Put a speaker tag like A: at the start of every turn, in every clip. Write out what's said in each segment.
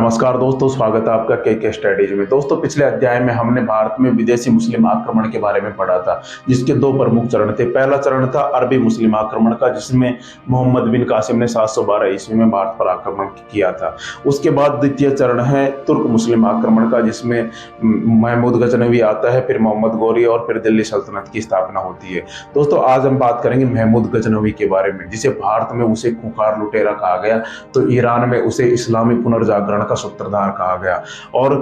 A: नमस्कार दोस्तों, स्वागत है आपका के स्टडीज में। दोस्तों, पिछले अध्याय में हमने भारत में विदेशी मुस्लिम आक्रमण के बारे में पढ़ा था, जिसके दो प्रमुख चरण थे। पहला चरण था अरबी मुस्लिम आक्रमण का, जिसमें मोहम्मद बिन कासिम ने 712 ईस्वी में भारत पर आक्रमण किया था। उसके बाद द्वितीय चरण है तुर्क मुस्लिम आक्रमण का, जिसमें महमूद गजनवी आता है, फिर मोहम्मद गौरी और फिर दिल्ली सल्तनत की स्थापना होती है। दोस्तों, आज हम बात करेंगे महमूद गजनवी के बारे में, जिसे भारत में उसे खूंखार लुटेरा कहा गया, तो ईरान में उसे इस्लामी पुनर्जागरण का सूत्रधार कहा गया और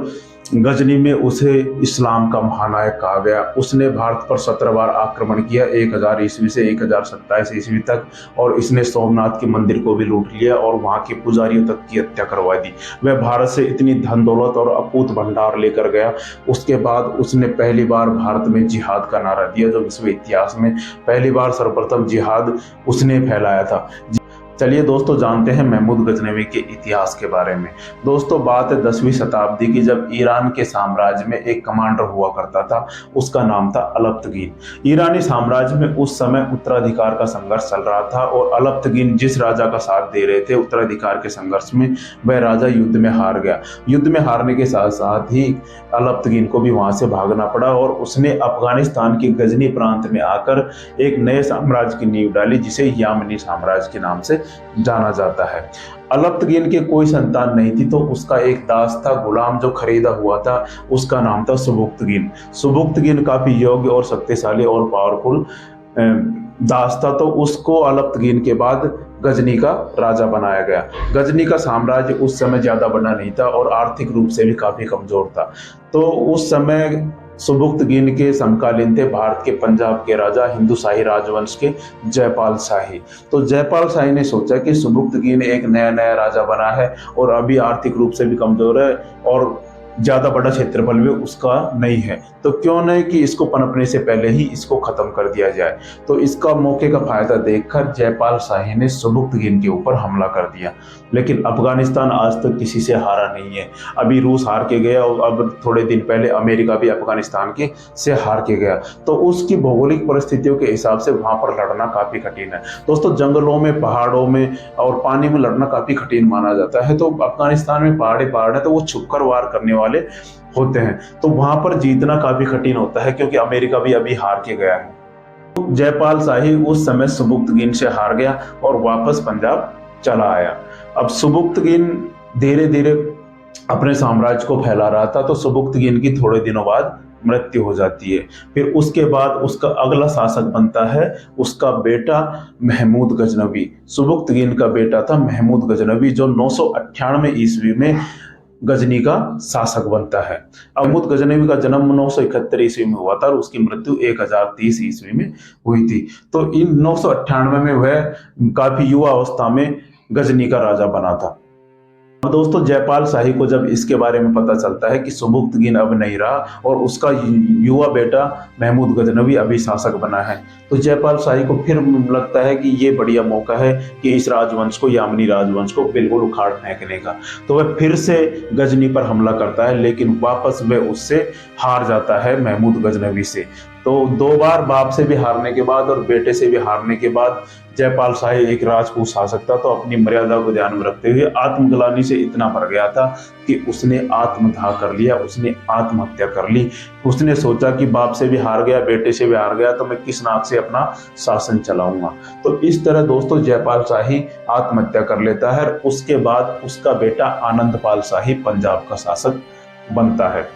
A: गजनी में उसे इस्लाम का महानायक कहा गया। उसने भारत पर 17 बार आक्रमण किया, 1000 ईस्वी से 1027 ईस्वी तक, और इसने सोमनाथ के मंदिर को भी लूट लिया और वहां के पुजारियों तक की हत्या करवा दी। वह भारत से इतनी धन दौलत और अपूत भंडार लेकर गया। उसके बाद उसने पहली बार भारत में जिहाद का नारा दिया, जो विश्व इतिहास में पहली बार सर्वप्रथम जिहाद उसने फैलाया था। चलिए दोस्तों, जानते हैं महमूद गजनवी के इतिहास के बारे में। दोस्तों, बात है 10वीं शताब्दी की, जब ईरान के साम्राज्य में एक कमांडर हुआ करता था। उसका नाम था अलप्तगीन। ईरानी साम्राज्य में उस समय उत्तराधिकार का संघर्ष चल रहा था और अलप्तगीन जिस राजा का साथ दे रहे थे उत्तराधिकार के संघर्ष में, वह राजा युद्ध में हार गया। युद्ध में हारने के साथ साथ ही अलप्तगीन को भी वहां से भागना पड़ा और उसने अफगानिस्तान के गजनी प्रांत में आकर एक नए साम्राज्य की नींव डाली, जिसे यामनी साम्राज्य के नाम से जाना जाता है। अलप्तगीन के कोई संतान नहीं थी, तो उसका एक दास था, गुलाम, जो खरीदा हुआ था। उसका नाम था सुबुक्तगीन। सुबुक्तगीन काफी योग्य और शक्तिशाली और पावरफुल दास था, तो उसको अलप्तगीन के बाद गजनी का राजा बनाया गया। गजनी का साम्राज्य उस समय ज्यादा बड़ा नहीं था और आर्थिक रूप से भी काफी कमजोर था। तो उस समय सुबुक्तगीन के समकालीन थे भारत के पंजाब के राजा, हिंदू शाही राजवंश के जयपाल शाही। तो जयपाल शाही ने सोचा कि सुबुक्तगीन एक नया राजा बना है और अभी आर्थिक रूप से भी कमजोर है और ज्यादा बड़ा क्षेत्रफल भी उसका नहीं है, तो क्यों नहीं कि इसको पनपने से पहले ही इसको खत्म कर दिया जाए। तो इसका मौके का फायदा देखकर जयपाल शाही ने सुबुक्तगीन के ऊपर हमला कर दिया। लेकिन अफगानिस्तान आज तक किसी से हारा नहीं है। अभी रूस हार के गया और अब थोड़े दिन पहले अमेरिका भी अफगानिस्तान के से हार के गया। तो उसकी भौगोलिक परिस्थितियों के हिसाब से वहां पर लड़ना काफी कठिन है। दोस्तों, जंगलों में, पहाड़ों में और पानी में लड़ना काफी कठिन माना जाता है। तो अफगानिस्तान में पहाड़ है, तो वो छुपकर वार करने वाले होते हैं, तो वहां पर जीतना काफी कठिन होता है, क्योंकि अमेरिका भी अभी हार के गया है। तो जयपाल शाही उस समय सुबुक्तगीन से हार गया और वापस पंजाब चला आया। अब सुबुक्तगीन धीरे धीरे अपने साम्राज्य को फैला रहा था, तो सुबुक्तगीन की थोड़े दिनों बाद मृत्यु हो जाती है। फिर उसके बाद उसका अगला शासक बनता है उसका बेटा महमूद गजनवी। सुबुक्तगीन का बेटा था महमूद गजनवी, जो 998 ईस्वी में गजनी का शासक बनता है। महमूद गजनवी का जन्म 971 ईस्वी में हुआ था और उसकी मृत्यु 1030 ईस्वी में हुई थी। तो इन 998 में वह काफी युवा अवस्था में गजनी का राजा बना था। दोस्तों, जयपाल शाही को जब इसके बारे में पता चलता है कि सुबुक्तगीन अब नहीं रहा और उसका युवा बेटा महमूद गजनवी अभी शासक बना है, तो जयपाल शाही को फिर लगता है कि ये बढ़िया मौका है कि इस राजवंश को, यामनी राजवंश को बिल्कुल उखाड़ फेंकने का। तो वह फिर से गजनी पर हमला करता है, लेकिन वापस वह उससे हार जाता है, महमूद गजनवी से। तो 2 बार बाप से भी हारने के बाद और बेटे से भी हारने के बाद जयपाल शाही एक राजपूत शासक था, तो अपनी मर्यादा को ध्यान में रखते हुए आत्मग्लानि से इतना भर गया था कि उसने आत्मदाह कर लिया, उसने आत्महत्या कर ली। उसने सोचा कि बाप से भी हार गया, बेटे से भी हार गया, तो मैं किस नाक से अपना शासन चलाऊंगा। तो इस तरह दोस्तों जयपाल शाही आत्महत्या कर लेता है। उसके बाद उसका बेटा आनंदपाल शाही पंजाब का शासक बनता है।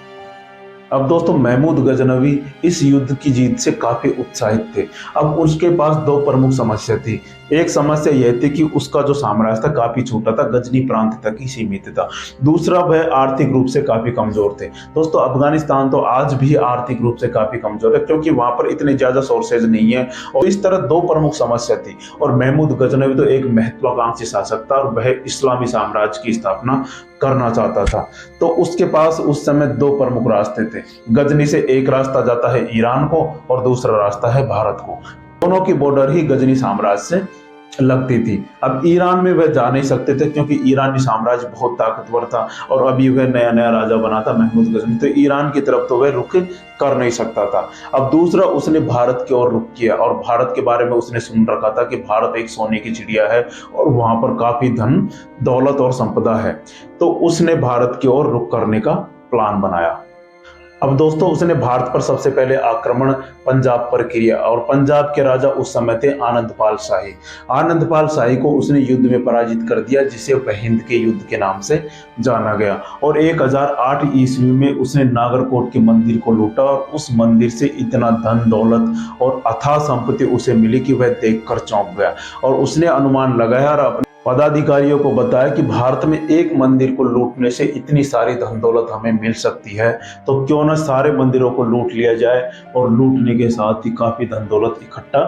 A: अब दोस्तों, महमूद गजनवी इस युद्ध की जीत से काफी उत्साहित थे। अब उसके पास 2 प्रमुख समस्या थी। एक समस्या यह थी कि उसका जो साम्राज्य था काफी छोटा था, गजनी प्रांत तक ही सीमित था। दूसरा, वह आर्थिक रूप से काफी कमजोर थे। दोस्तों, अफगानिस्तान तो आज भी आर्थिक रूप से काफी कमजोर है, क्योंकि वहां पर इतने ज्यादा सोर्सेज नहीं है। और इस तरह 2 प्रमुख समस्या थी। और महमूद गजनवी तो एक महत्वाकांक्षी शासक था और वह इस्लामी साम्राज्य की स्थापना करना चाहता था। तो उसके पास उस समय 2 प्रमुख रास्ते थे। गजनी से एक रास्ता जाता है ईरान को और दूसरा रास्ता है भारत को। दोनों की बॉर्डर ही गजनी साम्राज्य से लगती थी। अब ईरान में वह जा नहीं सकते थे क्योंकि ईरानी साम्राज्य बहुत ताकतवर था और अभी वह नया नया राजा बना था महमूद गजनी, तो ईरान की तरफ तो वह रुख कर नहीं सकता था। अब दूसरा, उसने भारत की ओर रुख किया और भारत के बारे में उसने सुन रखा था कि भारत एक सोने की चिड़िया है और वहां पर काफी धन दौलत और संपदा है, तो उसने भारत की ओर रुख करने का प्लान बनाया। अब दोस्तों, उसने भारत पर सबसे पहले आक्रमण पंजाब पर किया और पंजाब के राजा उस समय थे आनंदपाल शाही। आनंदपाल शाही को उसने युद्ध में पराजित कर दिया, जिसे वह हिंद के युद्ध के नाम से जाना गया। और 1008 ईस्वी में उसने नागरकोट के मंदिर को लूटा और उस मंदिर से इतना धन दौलत और अथाह संपत्ति उसे मिली कि वह देखकर चौंक गया और उसने अनुमान लगाया और अपने पदाधिकारियों को बताया कि भारत में एक मंदिर को लूटने से इतनी सारी धन दौलत हमें मिल सकती है, तो क्यों ना सारे मंदिरों को लूट लिया जाए और लूटने के साथ ही काफी धन दौलत इकट्ठा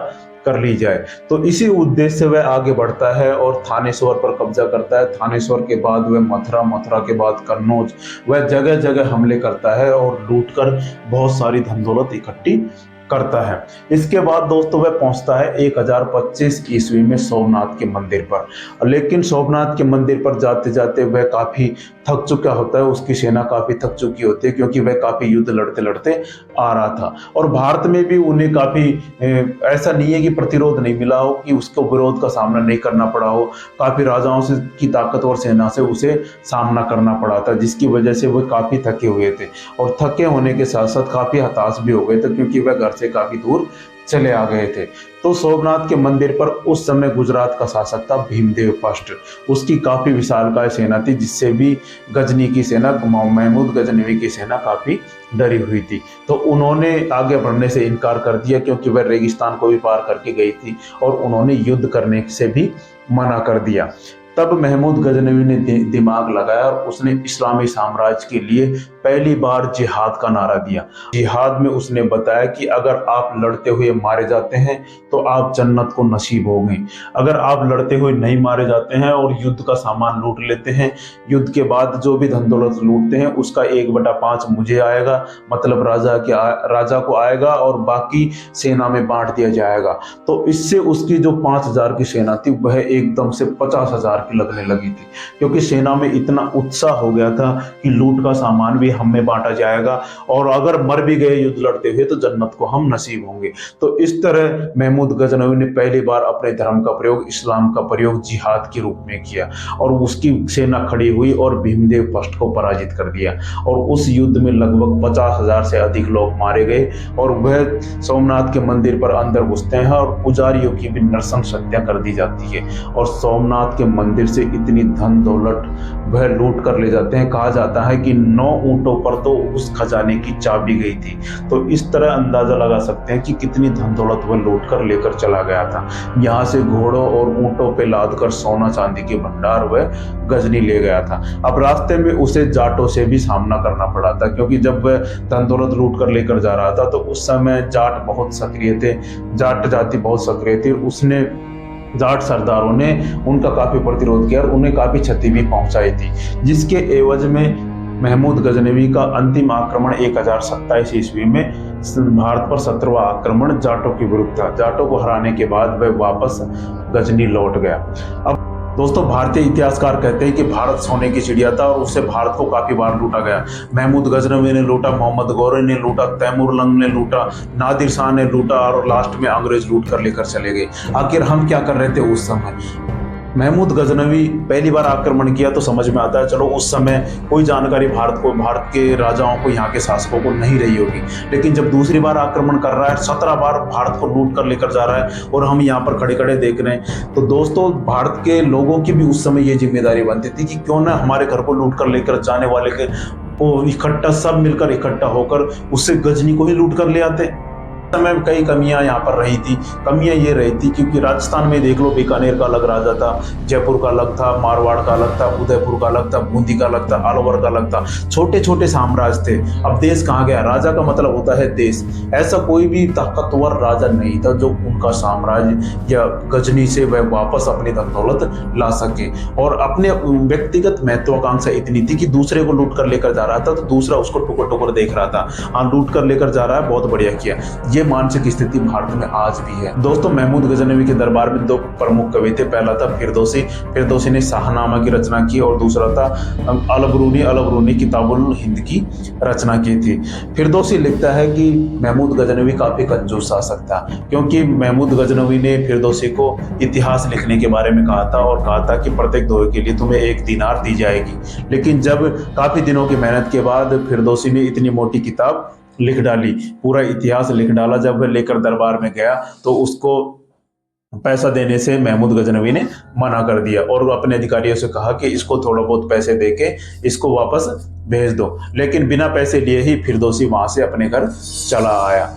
A: कर ली जाए। तो इसी उद्देश्य से वह आगे बढ़ता है और थानेश्वर पर कब्जा करता है। थानेश्वर के बाद वह मथुरा, मथुरा के बाद कन्नौज, वह जगह जगह हमले करता है और लूटकर बहुत सारी धन दौलत इकट्ठी करता है। इसके बाद दोस्तों वह पहुंचता है 1025 ईस्वी में सोमनाथ के मंदिर पर। लेकिन सोमनाथ के मंदिर पर जाते जाते वह काफी थक चुका होता है, उसकी सेना काफी थक चुकी होती है क्योंकि वह काफी युद्ध लड़ते लड़ते आ रहा था और भारत में भी उन्हें काफी ऐसा नहीं है कि प्रतिरोध नहीं मिला हो, कि उसको विरोध का सामना नहीं करना पड़ा हो। काफी राजाओं से की ताकतवर सेना से उसे सामना करना पड़ा था, जिसकी वजह से वह काफी थके हुए थे और थके होने के साथ साथ काफी हताश भी हो गए थे क्योंकि वह घर से काफी दूर चले आ गए थे। तो सोमनाथ के मंदिर पर उस समय गुजरात का शासक था भीमदेव फर्स्ट। उसकी काफी विशालकाय सेना थी, जिससे भी गजनी की सेना, महमूद गजनवी की सेना काफी डरी हुई थी। तो उन्होंने आगे बढ़ने से इनकार कर दिया क्योंकि वह रेगिस्तान को भी पार करके गई थी और उन्होंने युद्ध करने से भी मना कर दिया। तब महमूद गजनवी ने दिमाग लगाया और उसने इस्लामी साम्राज्य के लिए पहली बार जिहाद का नारा दिया। जिहाद में उसने बताया कि अगर आप लड़ते हुए मारे जाते हैं तो आप जन्नत को नसीब होंगे, अगर आप लड़ते हुए नहीं मारे जाते हैं और युद्ध का सामान लूट लेते हैं, युद्ध के बाद जो भी धन दौलत लूटते हैं उसका 1/5 मुझे आएगा, मतलब राजा को आएगा और बाकी सेना में बांट दिया जाएगा। तो इससे उसकी जो 5000 की सेना थी वह एकदम से 50,000 की लगने लगी थी, क्योंकि सेना में इतना उत्साह हो गया था कि लूट का सामान भी हमें बांटा जाएगा और अगर मर भी गए युद्ध लड़ते हुए तो जन्नत को हम नसीब होंगे। तो इस तरह महमूद गजनवी ने पहली बार अपने धर्म का प्रयोग, इस्लाम का प्रयोग जिहाद के रूप में किया और उसकी सेना खड़ी हुई और भीमदेव फर्स्ट को पराजित कर दिया और उस युद्ध में लगभग 50,000 से अधिक लोग मारे गए और वह सोमनाथ के मंदिर पर अंदर घुसते हैं और पुजारियों की भी नरसंस हत्या कर दी जाती है और सोमनाथ के मंदिर से इतनी धन दौलत वह लूट कर ले जाते हैं। कहा जाता है कि 9 ऊंटों पर तो उस खजाने की चाबी गई थी। तो इस तरह अंदाजा लगा सकते हैं कि कितनी धन दौलत वह लूट कर लेकर चला गया था। यहाँ से घोड़ों और ऊंटों पे लाद कर सोना चांदी के भंडार वह गजनी ले गया था। अब रास्ते में उसे जाटों से भी सामना करना पड़ा था, क्योंकि जब वह धन दौलत लूट कर लेकर जा रहा था तो उस समय जाट बहुत सक्रिय थे, जाट जाति बहुत सक्रिय थी। उसने जाट सरदारों ने उनका काफी प्रतिरोध किया और उन्हें काफी क्षति भी पहुंचाई थी, जिसके एवज में महमूद गजनवी का अंतिम आक्रमण 1027 ईस्वी में भारत पर 17वां आक्रमण जाटों के विरुद्ध था। जाटों को हराने के बाद वह वापस गजनी लौट गया। अब दोस्तों, भारतीय इतिहासकार कहते हैं कि भारत सोने की चिड़िया था और उससे भारत को काफी बार लूटा गया। महमूद गजनवी ने लूटा, मोहम्मद गौरी ने लूटा, तैमूरलंग ने लूटा, नादिर शाह ने लूटा और लास्ट में अंग्रेज लूट कर लेकर चले गए। आखिर हम क्या कर रहे थे उस समय? महमूद गजनवी पहली बार आक्रमण किया तो समझ में आता है, चलो उस समय कोई जानकारी भारत के राजाओं को, यहाँ के शासकों को नहीं रही होगी। लेकिन जब दूसरी बार आक्रमण कर रहा है, 17 बार भारत को लूट कर लेकर जा रहा है और हम यहाँ पर खड़े खड़े देख रहे हैं, तो दोस्तों भारत के लोगों की भी उस समय ये जिम्मेदारी बनती थी कि क्यों ना हमारे घर को लूट कर लेकर जाने वाले के वो इकट्ठा, सब मिलकर इकट्ठा होकर उससे गजनी को ही लूट कर ले आते। समय में कई कमियां यहाँ पर रही थी। कमियां ये रही थी क्योंकि राजस्थान में देख लो, बीकानेर का अलग राजा था, जयपुर का अलग था, मारवाड़ का अलग था, उदयपुर का अलग था, बूंदी का अलग था, अलवर का अलग था। छोटे छोटे साम्राज्य थे। अब देश कहाँ गया? राजा का मतलब होता है देश। ऐसा कोई भी ताकतवर राजा नहीं था जो उनका साम्राज्य या गजनी से वह वापस अपनी धन दौलत ला सके। और अपने व्यक्तिगत महत्वाकांक्षा इतनी थी कि दूसरे को लूट कर लेकर जा रहा था तो दूसरा उसको टुकड़ टुकड़ देख रहा था। हाँ, लूट कर लेकर जा रहा है, बहुत बढ़िया किया। ये मानसिक स्थिति भारत में आज भी है। दोस्तों, महमूद गजनवी के दरबार में दो प्रमुख कवि थे। पहला था फिरदौसी ने शाहनामा की रचना की और दूसरा था अलबरूनी किताबुल हिंद की रचना की थी। फिरदौसी लिखता है कि महमूद गजनवी काफी कंजूस शासक था, क्योंकि महमूद गजनवी ने फिरदौसी को इतिहास लिखने के बारे में कहा था और कहा था कि प्रत्येक दोहे के लिए तुम्हें 1 दीनार दी जाएगी। लेकिन जब काफी दिनों की मेहनत के बाद फिरदौसी ने इतनी मोटी किताब लिख डाली, पूरा इतिहास लिख डाला, जब वह लेकर दरबार में गया तो उसको पैसा देने से महमूद गजनवी ने मना कर दिया और अपने अधिकारियों से कहा कि इसको थोड़ा बहुत पैसे देके इसको वापस भेज दो। लेकिन बिना पैसे लिए ही फिरदौसी वहां से अपने घर चला आया।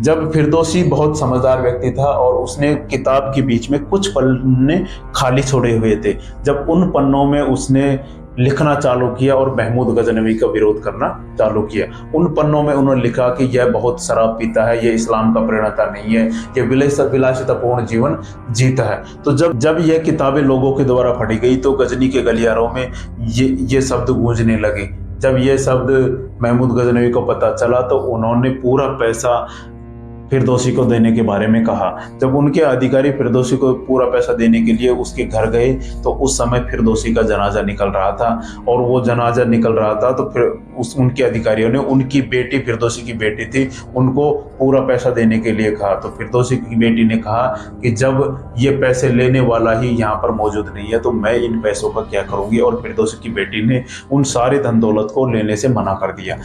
A: जब फिरदौसी बहुत समझदार व्यक्ति था और उसने किताब के बीच में कुछ पन्ने खाली छोड़े हुए थे। जब उन पन्नों में उसने लिखना चालू किया और महमूद गजनवी का विरोध करना चालू किया। उन पन्नों में उन्होंने लिखा कि यह बहुत शराब पीता है, यह इस्लाम का प्रेरणा नहीं है, यह विलासितापूर्ण जीवन जीता है। तो जब यह किताबें लोगों के द्वारा पढ़ी गई तो गजनी के गलियारों में ये शब्द गूंजने लगे। जब ये शब्द महमूद गजनवी को पता चला तो उन्होंने पूरा पैसा फिरदौसी को देने के बारे में कहा। जब उनके अधिकारी फिरदौसी को पूरा पैसा देने के लिए उसके घर गए तो उस समय फिरदौसी का जनाजा निकल रहा था और वो जनाजा निकल रहा था तो फिर उनके अधिकारियों ने उनकी बेटी, फिरदौसी की बेटी थी, उनको पूरा पैसा देने के लिए कहा। तो फिरदौसी की बेटी ने कहा कि जब ये पैसे लेने वाला ही यहाँ पर मौजूद नहीं है तो मैं इन पैसों का क्या करूँगी, और फिरदौसी की बेटी ने उन सारे धन दौलत को लेने से मना कर दिया।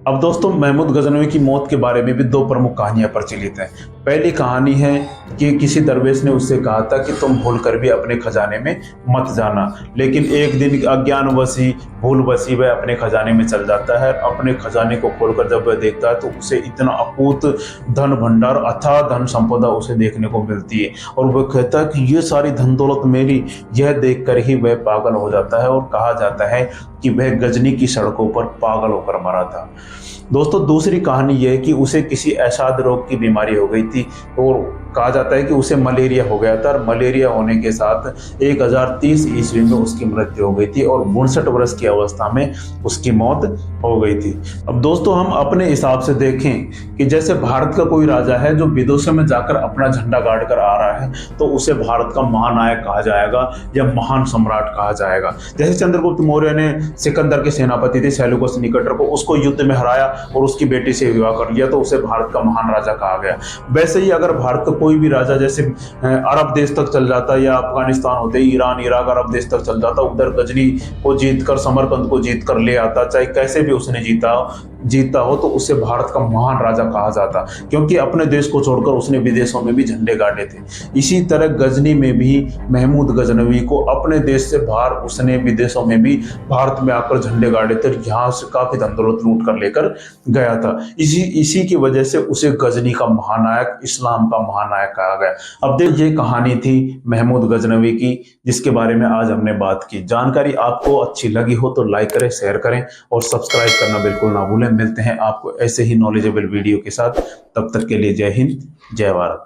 A: अब दोस्तों, महमूद गजनवी की मौत के बारे में भी 2 प्रमुख कहानियां प्रचलित हैं। पहली कहानी है कि किसी दरवेश ने उससे कहा था कि तुम भूलकर भी अपने खजाने में मत जाना, लेकिन एक दिन अज्ञानवशी भूलवशी वह अपने खजाने में चल जाता है। अपने खजाने को खोलकर जब वह देखता है तो उसे इतना अकूत धन भंडार, अथाह धन संपदा उसे देखने को मिलती है और वह कहता है कि ये सारी धन दौलत मेरी। यह देखकर ही वह पागल हो जाता है और कहा जाता है कि वह गजनी की सड़कों पर पागल होकर मरा था। दोस्तों, दूसरी कहानी यह है कि उसे किसी असाध्य रोग की बीमारी हो गई थी और कहा जाता है कि उसे मलेरिया हो गया था। और मलेरिया होने के साथ 1030 ईस्वी में उसकी मृत्यु हो गई थी और 62 वर्ष की अवस्था में उसकी मौत हो गई थी। अब दोस्तों, हम अपने हिसाब से देखें कि जैसे भारत का कोई राजा है जो विदेशों में जाकर अपना झंडा गाड़ कर आ रहा है तो उसे भारत का महानायक कहा जाएगा या महान सम्राट कहा जाएगा। जैसे चंद्रगुप्त मौर्य ने सिकंदर के सेनापति थे सेल्यूकस निकेटर को, उसको युद्ध में हराया और उसकी बेटी से विवाह कर लिया तो उसे भारत का महान राजा कहा गया। वैसे ही अगर भारत का कोई भी राजा जैसे अरब देश तक चल जाता या अफगानिस्तान होते, ईरान इराक अरब देश तक चल जाता, उधर गजनी को जीतकर, समरकंद को जीत कर ले आता, चाहे कैसे भी उसने जीता हो तो उसे भारत का महान राजा कहा जाता, क्योंकि अपने देश को छोड़कर उसने विदेशों में भी झंडे गाड़े थे। इसी तरह गजनी में भी महमूद गजनवी को अपने देश से बाहर उसने विदेशों में भी भारत में आकर झंडे गाड़े थे, यहाँ से काफी धन दौलत लूट कर लेकर गया था। इसी की वजह से उसे गजनी का महानायक, इस्लाम का महानायक कहा गया। अब देखिए, ये कहानी थी महमूद गजनवी की जिसके बारे में आज हमने बात की। जानकारी आपको अच्छी लगी हो तो लाइक करें, शेयर करें और सब्सक्राइब करना बिल्कुल ना भूलें। मिलते हैं आपको ऐसे ही नॉलेजेबल वीडियो के साथ, तब तक के लिए जय हिंद, जय भारत।